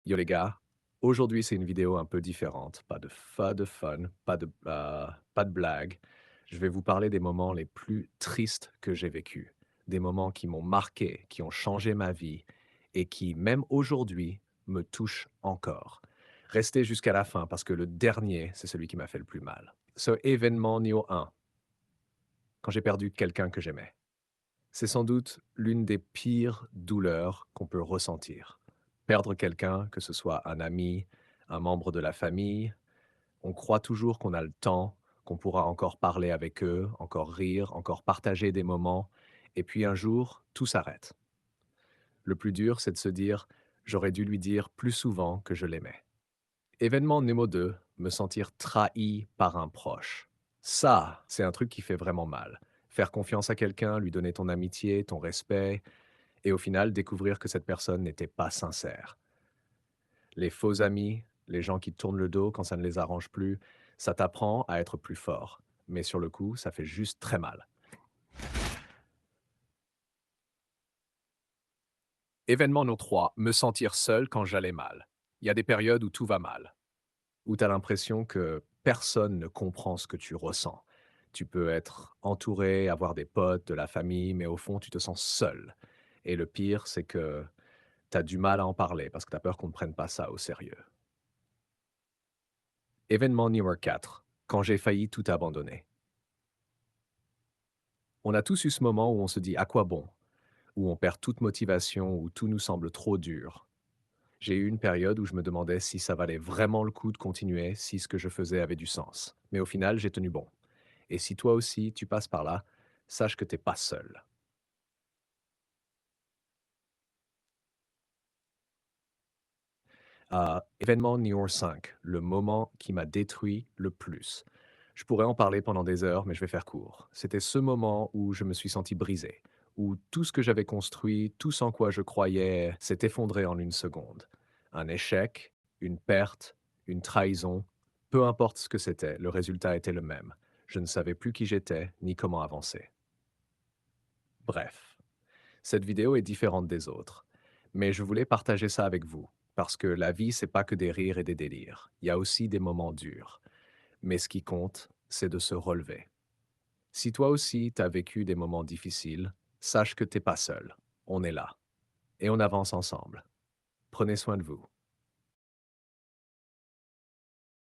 Yo les gars, aujourd'hui c'est une vidéo un peu différente. Pas de fun, pas de blague. Je vais vous parler des moments les plus tristes que j'ai vécus. Des moments qui m'ont marqué, qui ont changé ma vie et qui, même aujourd'hui, me touchent encore. Restez jusqu'à la fin parce que le dernier, c'est celui qui m'a fait le plus mal. Événement numéro 1, quand j'ai perdu quelqu'un que j'aimais. C'est sans doute l'une des pires douleurs qu'on peut ressentir. Perdre quelqu'un, que ce soit un ami, un membre de la famille, on croit toujours qu'on a le temps, qu'on pourra encore parler avec eux, encore rire, encore partager des moments, et puis un jour, tout s'arrête. Le plus dur, c'est de se dire, j'aurais dû lui dire plus souvent que je l'aimais. Événement numéro 2, me sentir trahi par un proche. Ça, c'est un truc qui fait vraiment mal. Faire confiance à quelqu'un, lui donner ton amitié, ton respect, et au final découvrir que cette personne n'était pas sincère. Les faux amis, les gens qui te tournent le dos quand ça ne les arrange plus, ça t'apprend à être plus fort. Mais sur le coup, ça fait juste très mal. Événement no 3, me sentir seul quand j'allais mal. Il y a des périodes où tout va mal, où tu as l'impression que personne ne comprend ce que tu ressens. Tu peux être entouré, avoir des potes, de la famille, mais au fond, tu te sens seul. Et le pire, c'est que tu as du mal à en parler parce que tu as peur qu'on ne prenne pas ça au sérieux. Événement numéro 4, quand j'ai failli tout abandonner. On a tous eu ce moment où on se dit à quoi bon, où on perd toute motivation, où tout nous semble trop dur. J'ai eu une période où je me demandais si ça valait vraiment le coup de continuer, si ce que je faisais avait du sens. Mais au final, j'ai tenu bon. Et si toi aussi tu passes par là, sache que t'es pas seul. Événement numéro 5, le moment qui m'a détruit le plus. Je pourrais en parler pendant des heures, mais je vais faire court. C'était ce moment où je me suis senti brisé, où tout ce que j'avais construit, tout ce en quoi je croyais, s'est effondré en une seconde. Un échec, une perte, une trahison, peu importe ce que c'était, le résultat était le même. Je ne savais plus qui j'étais, ni comment avancer. Bref, cette vidéo est différente des autres, mais je voulais partager ça avec vous, parce que la vie, c'est pas que des rires et des délires. Il y a aussi des moments durs. Mais ce qui compte, c'est de se relever. Si toi aussi t'as vécu des moments difficiles, sache que t'es pas seul. On est là. Et on avance ensemble. Prenez soin de vous.